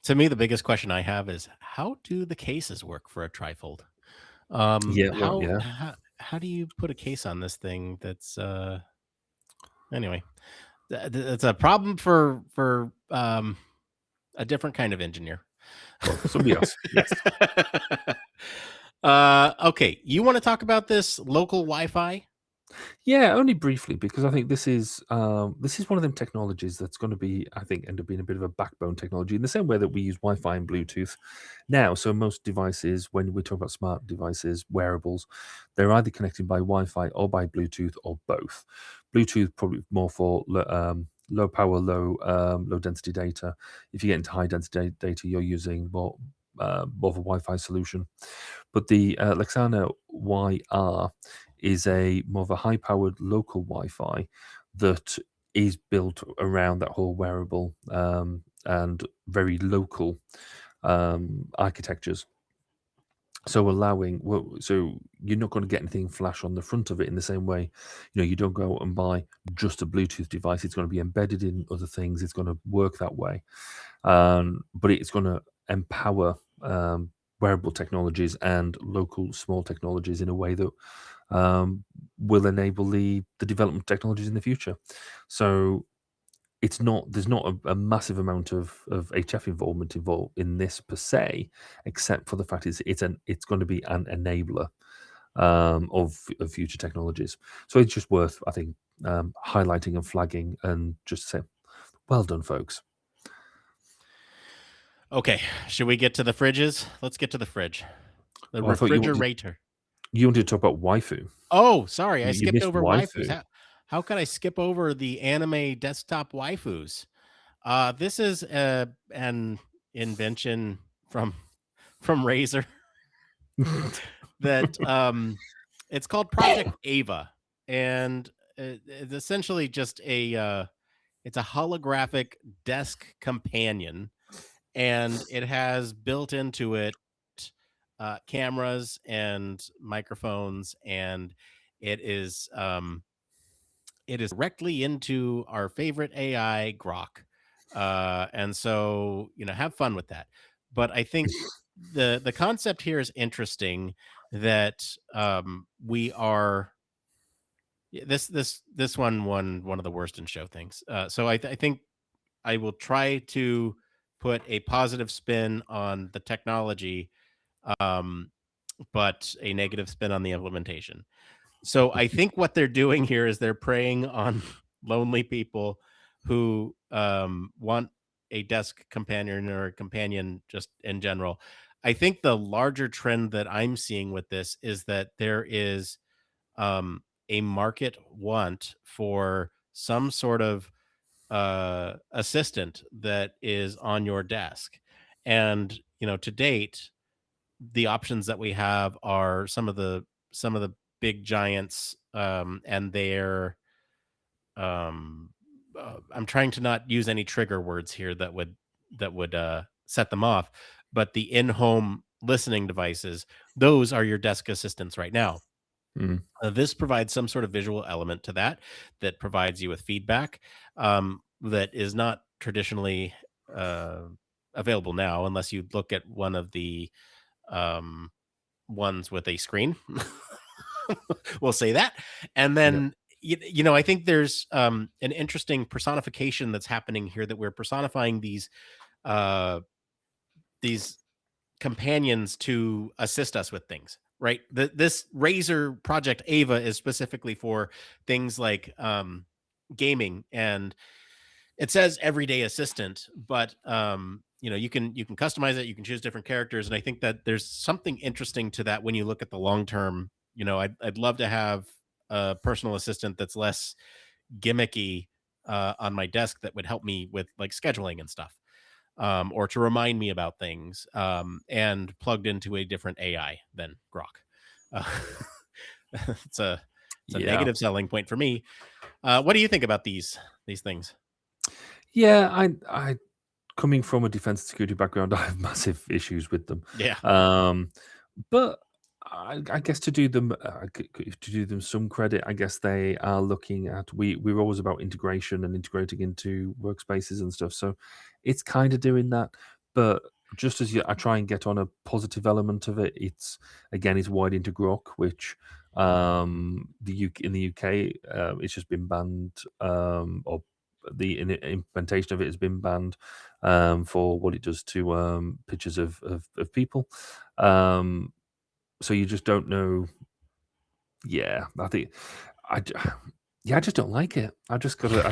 S1: To me, the biggest question I have is how do the cases work for a trifold?
S2: Yeah, well,
S1: How
S2: yeah.
S1: how do you put a case on this thing that's anyway, it's a problem for a different kind of engineer.
S2: Well, somebody else. Yes.
S1: Okay, you want to talk about this local Wi-Fi?
S2: Yeah, only briefly because I think this is one of them technologies that's going to be, I think, end up being a bit of a backbone technology in the same way that we use Wi-Fi and Bluetooth now. So most devices, when we talk about smart devices, wearables, they're either connected by Wi-Fi or by Bluetooth or both. Bluetooth probably more for low power, low density data. If you get into high density data, you're using more of a Wi-Fi solution. But the Lexana YR is a more of a high-powered local Wi-Fi that is built around that whole wearable and very local architectures. So so you're not going to get anything flash on the front of it in the same way. You don't go out and buy just a Bluetooth device. It's going to be embedded in other things. It's going to work that way, but it's going to empower wearable technologies and local small technologies in a way that um, will enable the development of technologies in the future. So there's not a massive amount of HF involved in this per se, except for the fact it's going to be an enabler of future technologies. So it's just worth, I think, highlighting and flagging and just say, well done, folks.
S1: Okay, should we get to the fridges? Let's get to the fridge. The
S2: Oh, I thought
S1: refrigerator.
S2: you wanted to talk about waifu.
S1: Oh, sorry, I
S2: You
S1: skipped
S2: missed
S1: over waifus.
S2: waifu.
S1: How could I skip over the anime desktop waifus? This is an invention from Razer that it's called Project Ava, and it's essentially just it's a holographic desk companion, and it has built into it cameras and microphones, and it is um, it is directly into our favorite AI Grok. And so, have fun with that. But I think the concept here is interesting that we are this one won one of the worst in show things. So I think I will try to put a positive spin on the technology, um, but a negative spin on the implementation. So I think what they're doing here is they're preying on lonely people who want a desk companion or a companion just in general. I think the larger trend that I'm seeing with this is that there is a market want for some sort of assistant that is on your desk. And to date, the options that we have are some of the big giants, and um, I'm trying to not use any trigger words here that would set them off, but the in-home listening devices, those are your desk assistants right now.
S2: Mm,
S1: This provides some sort of visual element to that that provides you with feedback, that is not traditionally uh, available now, unless you look at one of the um, ones with a screen. We'll say that. And
S2: yep.
S1: then, I think there's an interesting personification that's happening here, that we're personifying uh, these companions to assist us with things, right? This Razor Project Ava is specifically for things like gaming, and it says everyday assistant, but you can customize it, you can choose different characters, and I think that there's something interesting to that when you look at the long term. I'd love to have a personal assistant that's less gimmicky on my desk, that would help me with like scheduling and stuff, or to remind me about things, and plugged into a different AI than Grok. Uh, it's a
S2: Yeah.
S1: negative selling point for me. What do you think about these things?
S2: Yeah, I coming from a defense and security background, I have massive issues with them.
S1: Yeah.
S2: Um, but I guess to do them some credit, I guess they are looking at we're always about integration and integrating into workspaces and stuff. So it's kind of doing that. But just as I try and get on a positive element of it, it's wide into Grok, which in the UK it's just been banned, or implementation of it has been banned for what it does to pictures of people. Um, so you just don't know. Yeah, I think. I j yeah, I just don't like it. I just gotta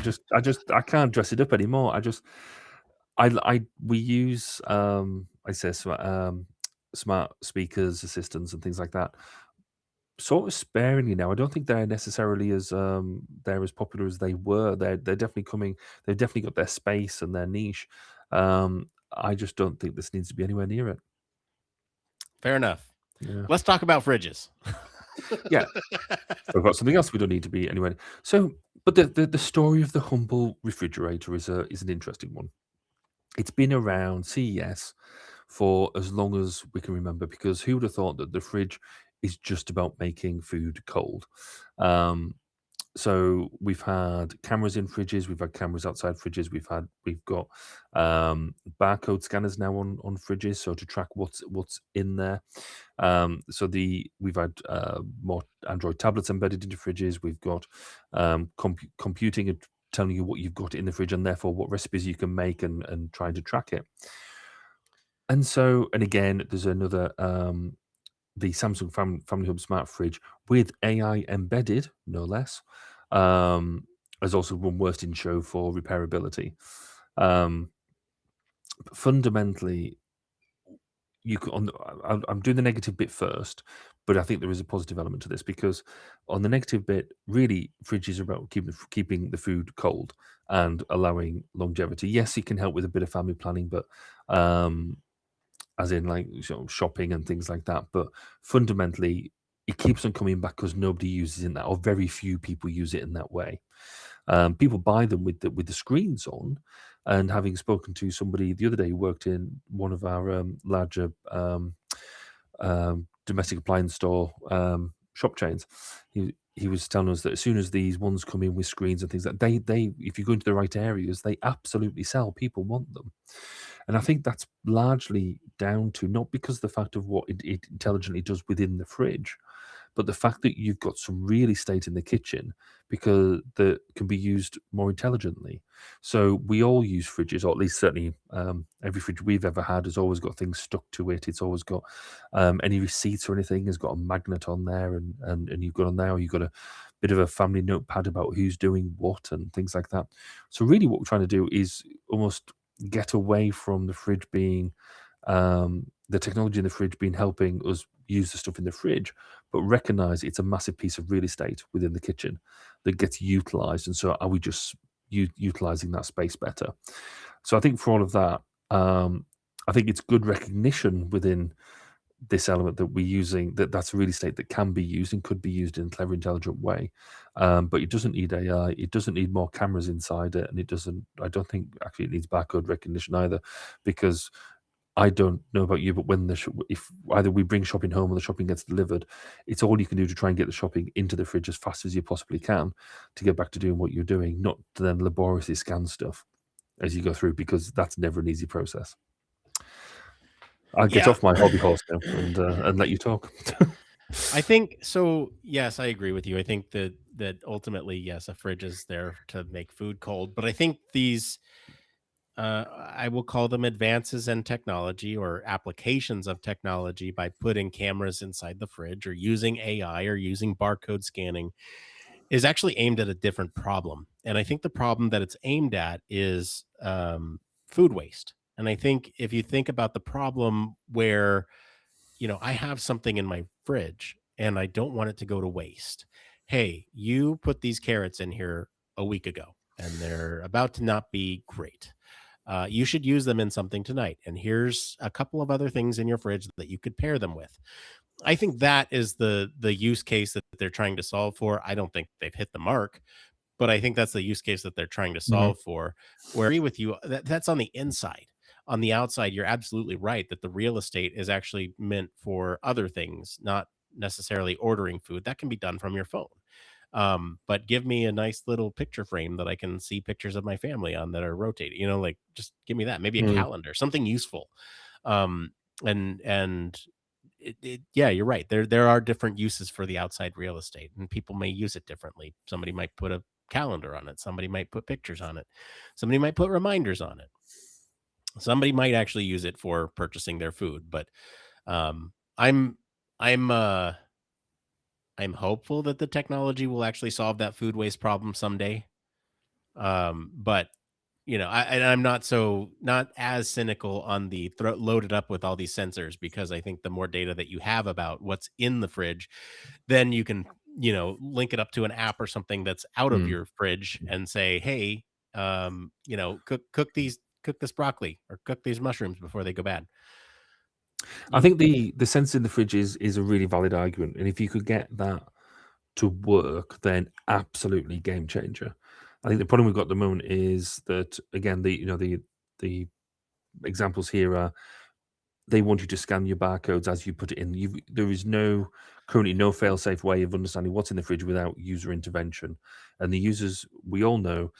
S2: I can't dress it up anymore. I we use, I say smart speakers, assistants, and things like that, sort of sparingly now. I don't think they're necessarily as, they're as popular as they were. They're definitely coming they've definitely got their space and their niche. I just don't think this needs to be anywhere near it.
S1: Fair enough.
S2: Yeah.
S1: Let's talk about fridges.
S2: Yeah. Talk about something else we don't need to be anywhere. So, but the story of the humble refrigerator is an interesting one. It's been around CES for as long as we can remember, because who would have thought that the fridge is just about making food cold? Um, so we've had cameras in fridges, we've had cameras outside fridges, we've got barcode scanners now on fridges, so to track what's in there. So we've had more Android tablets embedded into fridges. We've got computing and telling you what you've got in the fridge, and therefore what recipes you can make, and trying to track it. And so, and again, there's another the Samsung Family Hub Smart Fridge with AI embedded, no less, um, has also won Worst in Show for repairability. Um, but fundamentally, you can, I'm doing the negative bit first, but I think there is a positive element to this, because on the negative bit, really, fridges are about keeping the food cold and allowing longevity. Yes, it can help with a bit of family planning, but um, as in like shopping and things like that. But fundamentally, it keeps on coming back because nobody uses it in that, or very few people use it in that way. People buy them with the screens on, and having spoken to somebody the other day who worked in one of our larger domestic appliance store shop chains, he was telling us that as soon as these ones come in with screens and things like, they if you go into the right areas, they absolutely sell. People want them. And I think that's largely down to not because the fact of what it intelligently does within the fridge, but the fact that you've got some real estate in the kitchen, because that can be used more intelligently. So we all use fridges, or at least certainly every fridge we've ever had has always got things stuck to it. It's always got any receipts or anything has got a magnet on there, and you've got on there, or you've got a bit of a family notepad about who's doing what and things like that. So really, what we're trying to do is almost get away from the fridge being the technology in the fridge being helping us use the stuff in the fridge, but recognize it's a massive piece of real estate within the kitchen that gets utilized. And so, are we just utilizing that space better? So, I think for all of that, I think it's good recognition within this element that we're using, that's a real estate that can be used and could be used in a clever, intelligent way. But it doesn't need AI. It doesn't need more cameras inside it, and it doesn't. I don't think actually it needs barcode recognition either, because I don't know about you, but when if either we bring shopping home or the shopping gets delivered, it's all you can do to try and get the shopping into the fridge as fast as you possibly can to get back to doing what you're doing, not to then laboriously scan stuff as you go through, because that's never an easy process. I'll get
S1: Yeah,
S2: off my hobby horse now and let you talk.
S1: I think so. Yes, I agree with you. I think that ultimately, yes, a fridge is there to make food cold, but I think these I will call them advances in technology or applications of technology by putting cameras inside the fridge or using AI or using barcode scanning is actually aimed at a different problem. And I think the problem that it's aimed at is food waste. And I think if you think about the problem where, I have something in my fridge and I don't want it to go to waste. Hey, you put these carrots in here a week ago and they're about to not be great. You should use them in something tonight. And here's a couple of other things in your fridge that you could pair them with. I think that is the use case that they're trying to solve for. I don't think they've hit the mark, but I think that's the use case that they're trying to
S2: Mhm.
S1: solve for. Where I agree with you, that's on the inside. On the outside, you're absolutely right that the real estate is actually meant for other things, not necessarily ordering food. That can be done from your phone. But give me a nice little picture frame that I can see pictures of my family on that are rotating, like just give me that. Maybe a
S2: Mm.
S1: calendar, something useful. Um, and yeah, you're right. There are different uses for the outside real estate, and people may use it differently. Somebody might put a calendar on it. Somebody might put pictures on it. Somebody might put reminders on it. Somebody might actually use it for purchasing their food. But um, I'm I'm I'm hopeful that the technology will actually solve that food waste problem someday. But and I'm not as cynical on the loaded up with all these sensors, because I think the more data that you have about what's in the fridge, then you can, link it up to an app or something that's out of
S2: Mm.
S1: your fridge and say, hey, cook this broccoli or cook these mushrooms before they go bad.
S2: I
S1: You,
S2: think the sensor in the fridge is a really valid argument, and if you could get that to work, then absolutely game changer. I think the problem we've got at the moment is that again, the examples here are they want you to scan your barcodes as you put it in. There is currently no fail-safe way of understanding what's in the fridge without user intervention. And the users, we all know,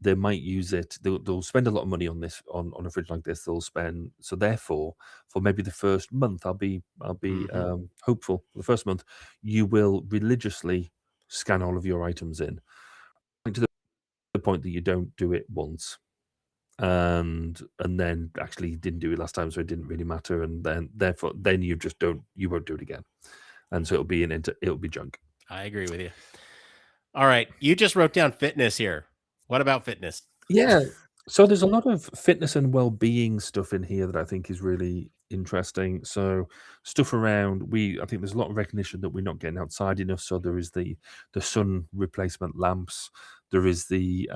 S2: they might use it. They'll spend a lot of money on this on a fridge like this. They'll spend so therefore for maybe the first month, I'll be
S1: Mhm.
S2: hopeful. For the first month, you will religiously scan all of your items in to the point that you don't do it once and then actually you didn't do it last time, so it didn't really matter, and then therefore then you won't do it again, and so it'll be junk.
S1: I agree with you. All right, you just wrote down fitness here. What about fitness?
S2: Yeah, so there's a lot of fitness and well-being stuff in here that I think is really interesting. So stuff around I think there's a lot of recognition that we're not getting outside enough. So there is the sun replacement lamps. There is the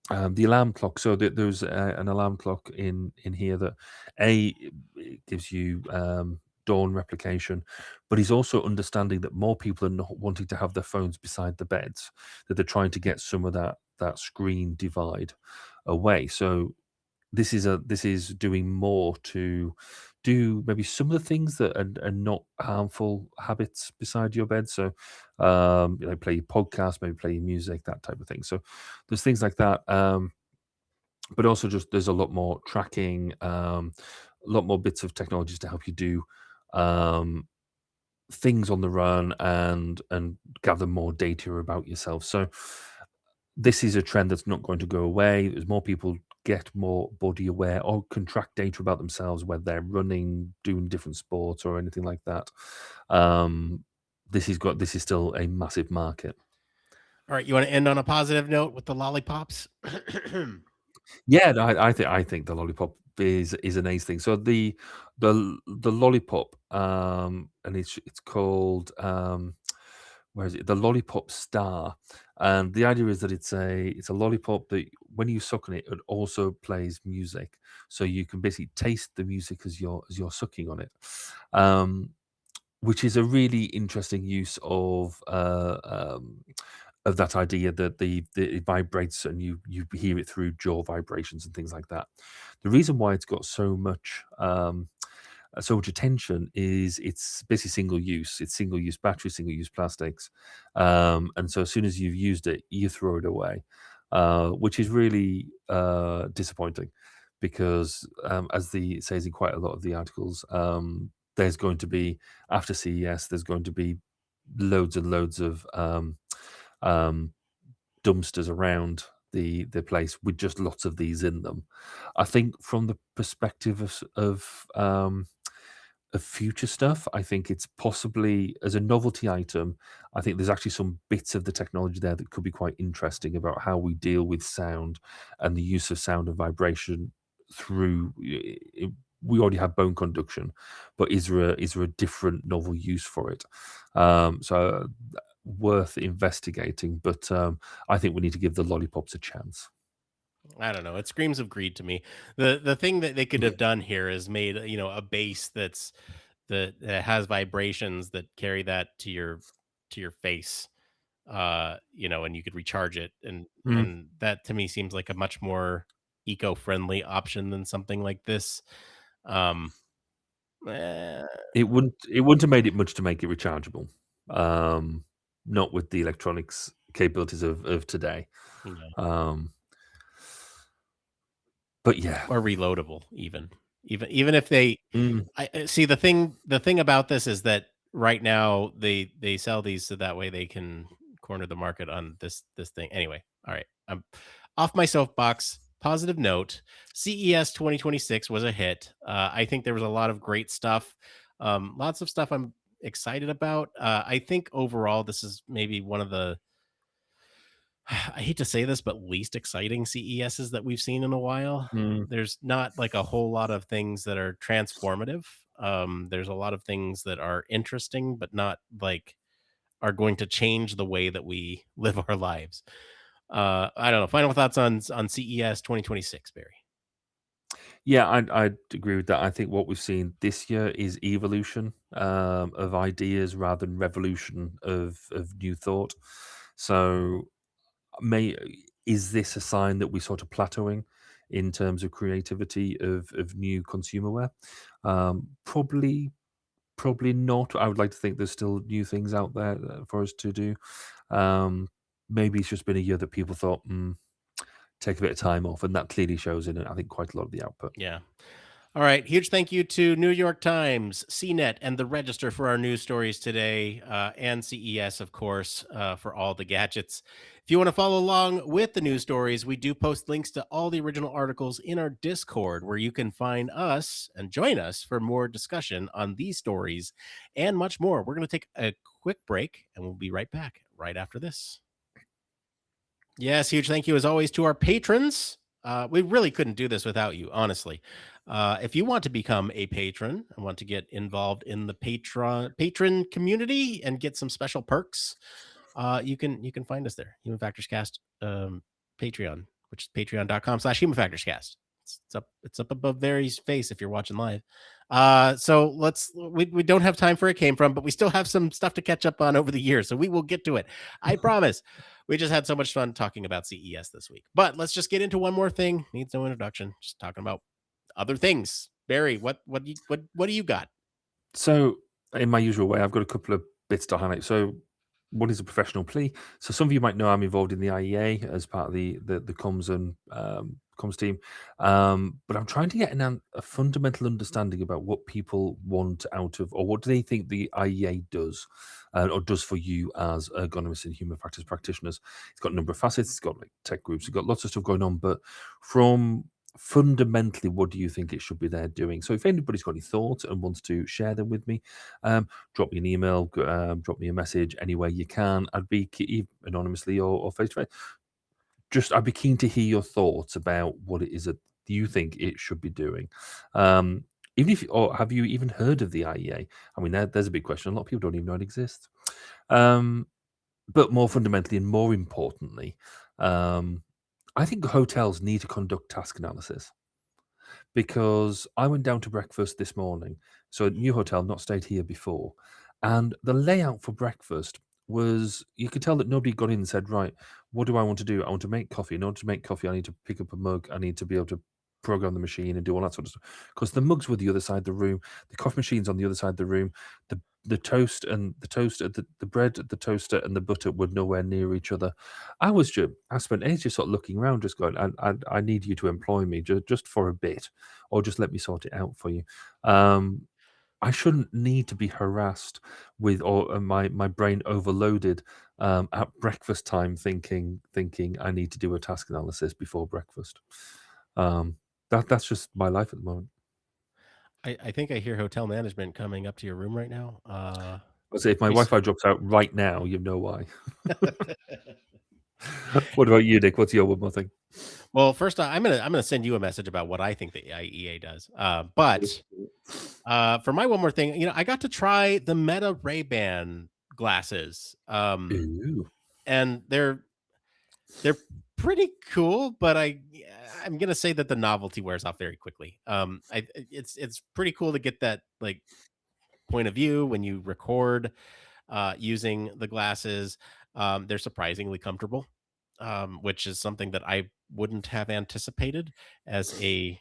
S2: alarm clock. So there's an alarm clock in here that it gives you dawn replication, but he's also understanding that more people are not wanting to have their phones beside the beds, that they're trying to get some of that screen divide away. So this is doing more to do maybe some of the things that are not harmful habits beside your bed. So, play your podcast, maybe play your music, that type of thing. So, there's things like that. But also, just there's a lot more tracking, a lot more bits of technologies to help you do um, things on the run and gather more data about yourself. So, this is a trend that's not going to go away. As more people get more body aware or can track data about themselves, whether they're running, doing different sports, or anything like that. Um, this is still a massive market.
S1: All right, you want to end on a positive note with the lollipops?
S2: Yeah, no, I think the lollipop is an ace thing. So the lollipop, and it's called where is it? The lollipop star, and the idea is that it's a lollipop that when you suck on it, it also plays music, so you can basically taste the music as you're sucking on it. Um, which is a really interesting use of that idea that it vibrates and you hear it through jaw vibrations and things like that. The reason why it's got so much attention is it's basically single use. It's single use battery, single use plastics, and so as soon as you've used it, you throw it away, which is really disappointing because, as the it says in quite a lot of the articles, there's going to be after CES, there's going to be loads and loads of um, dumpsters around the place with just lots of these in them. I think from the perspective of future stuff, I think it's possibly as a novelty item, I think there's actually some bits of the technology there that could be quite interesting about how we deal with sound and the use of sound and vibration through we already have bone conduction, but is there a different novel use for it? So worth investigating, but I think we need to give the lollipops a chance.
S1: I don't know. It screams of greed to me. The thing that they could
S2: Yeah.
S1: have done here is made, a base that has vibrations that carry that to your face. And you could recharge it,
S2: Mm.
S1: and that to me seems like a much more eco-friendly option than something like this. Um eh,
S2: It wouldn't have made it much to make it rechargeable. Um, Not with the electronics capabilities of today.
S1: you know,
S2: Um, but yeah.
S1: or reloadable even. Even if they
S2: Mm,
S1: see the thing about this is that right now they sell these so that way they can corner the market on this thing. Anyway, all right. I'm off my soapbox. Positive note. CES 2026 was a hit. I think there was a lot of great stuff. Lots of stuff I'm excited about. I think overall this is maybe one of the I hate to say this, but least exciting CESs that we've seen in a while.
S2: Mm.
S1: There's not like a whole lot of things that are transformative. There's a lot of things that are interesting, but not like are going to change the way that we live our lives. I don't know. Final thoughts on CES 2026, Barry.
S2: Yeah, I'd agree with that. I think what we've seen this year is evolution of ideas rather than revolution of new thought. So, may is this a sign that we're sort of plateauing in terms of creativity of new consumer wear? Probably not. I would like to think there's still new things out there for us to do. Um, Maybe it's just been a year that people thought, take a bit of time off, and that clearly shows in, I think, quite a lot of the output.
S1: Yeah. All right. Huge thank you to New York Times, CNET, and the Register for our news stories today, and CES, of course, for all the gadgets. If you want to follow along with the news stories, we do post links to all the original articles in our Discord, where you can find us and join us for more discussion on these stories and much more. We're going to take a quick break, and we'll be right back right after this. Yes, huge thank you as always to our patrons. We really couldn't do this without you, honestly. If you want to become a patron and want to get involved in the patron community and get some special perks, you can find us there. Human Factors Cast Patreon, which is patreon.com/Human Factors Cast. It's up above Barry's face if you're watching live. So we don't have time for it came from, but we still have some stuff to catch up on over the years. So we will get to it. I promise. We just had so much fun talking about CES this week. But let's just get into one more thing. Needs no introduction. Just talking about other things. Barry, what do you got?
S2: So, in my usual way, I've got a couple of bits to highlight. So, one is a professional plea. So, some of you might know I'm involved in the IEA as part of the comms and comms team, but I'm trying to get a fundamental understanding about what people want out of, or what do they think the IEA does, or does for you as ergonomists and human factors practitioners. It's got a number of facets. It's got like tech groups. It's got lots of stuff going on, but from fundamentally, what do you think it should be there doing? So, if anybody's got any thoughts and wants to share them with me, drop me an email, drop me a message anywhere you can. I'd be anonymously or face to face. Just, I'd be keen to hear your thoughts about what it is that you think it should be doing. Um, Even if, or have you even heard of the IEA? I mean, there's a big question. A lot of people don't even know it exists. Um, but more fundamentally and more importantly, um, I think hotels need to conduct task analysis because I went down to breakfast this morning. So, a new hotel, not stayed here before. And the layout for breakfast was, you could tell that nobody got in and said, right, what do I want to do? I want to make coffee. In order to make coffee, I need to pick up a mug. I need to be able to program the machine and do all that sort of stuff. Because the mugs were the other side of the room, the coffee machine's on the other side of the room, the toast and the toaster, the bread, the toaster, and the butter were nowhere near each other. I spent ages sort of looking around, just going, I need you to employ me just for a bit, or just let me sort it out for you. Um, I shouldn't need to be harassed with, or my brain overloaded at breakfast time, thinking I need to do a task analysis before breakfast. Um, that's just my life at the moment.
S1: I think I hear hotel management coming up to your room right now.
S2: I say if my
S1: Pretty
S2: Wi-Fi
S1: soon.
S2: drops out right now, you know why. What about you, Nick? What's your one more thing?
S1: Well, first, I'm gonna send you a message about what I think the IEA does. For my one more thing, I got to try the Meta Ray-Ban glasses,
S2: Ooh.
S1: and they're pretty cool, but I'm gonna say that the novelty wears off very quickly. It's pretty cool to get that like point of view when you record using the glasses. They're surprisingly comfortable, which is something that I wouldn't have anticipated as a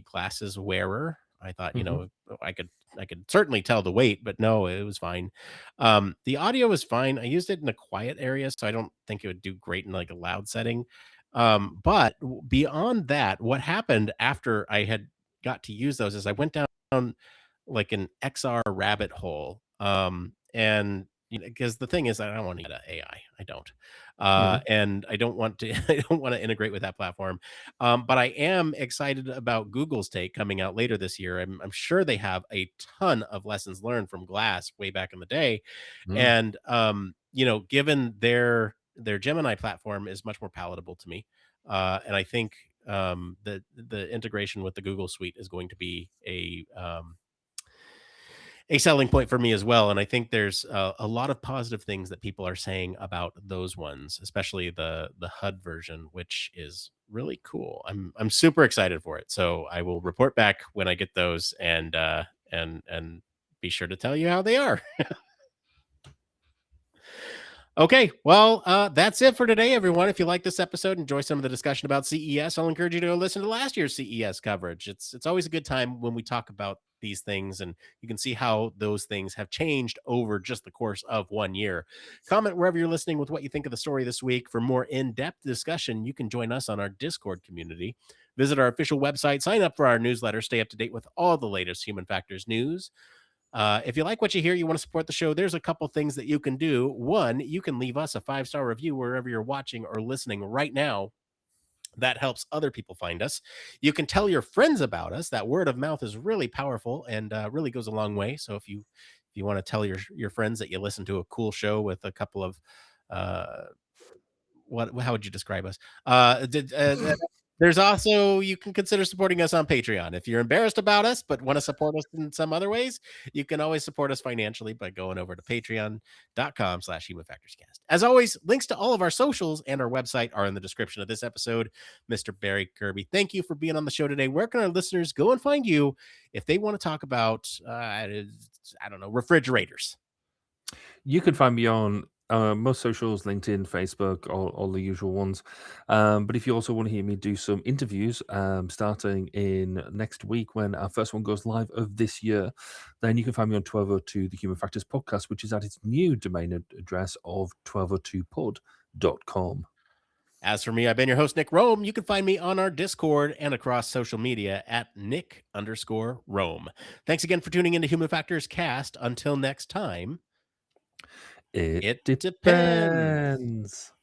S1: glasses wearer. I thought,
S2: Mhm.
S1: I could certainly tell the weight, but no, it was fine. The audio was fine. I used it in a quiet area, so I don't think it would do great in like a loud setting. But beyond that, what happened after I had got to use those is I went down like an XR rabbit hole. And because the thing is, I don't want to get AI. I don't,
S2: Yeah.
S1: and I don't want to. I don't want to integrate with that platform. But I am excited about Google's take coming out later this year. I'm sure they have a ton of lessons learned from Glass way back in the day,
S2: Mm.
S1: and given their Gemini platform is much more palatable to me, and I think the integration with the Google suite is going to be a selling point for me as well. And I think there's a lot of positive things that people are saying about those ones, especially the HUD version, which is really cool. I'm super excited for it. So I will report back when I get those, and be sure to tell you how they are. Okay, well, that's it for today, everyone. If you like this episode, enjoy some of the discussion about CES, I'll encourage you to go listen to last year's CES coverage. It's always a good time when we talk about these things, and you can see how those things have changed over just the course of 1 year. Comment wherever you're listening with what you think of the story this week. For more in-depth discussion, you can join us on our Discord community. Visit our official website, sign up for our newsletter, stay up to date with all the latest human factors news. If you like what you hear, you want to support the show, there's a couple things that you can do. One, you can leave us a 5-star review wherever you're watching or listening right now. That helps other people find us. You can tell your friends about us. That word of mouth is really powerful and really goes a long way. So if you want to tell your friends that you listen to a cool show with a couple of uh, what how would you describe us? There's also you can consider supporting us on Patreon. If you're embarrassed about us but want to support us in some other ways, you can always support us financially by going over to patreon.com/humanfactorscast. As always, links to all of our socials and our website are in the description of this episode. Mr. Barry Kirby, thank you for being on the show today. Where can our listeners go and find you if they want to talk about I don't know, refrigerators?
S2: You can find me on most socials, LinkedIn, Facebook, all the usual ones. But if you also want to hear me do some interviews, starting in next week when our first one goes live of this year, then you can find me on 1202 The Human Factors Podcast, which is at its new domain address of 1202pod.com.
S1: As for me, I've been your host, Nick Rome. You can find me on our Discord and across social media at Nick_Rome. Thanks again for tuning into Human Factors Cast. Until next time,
S2: It
S1: it depends.
S2: depends.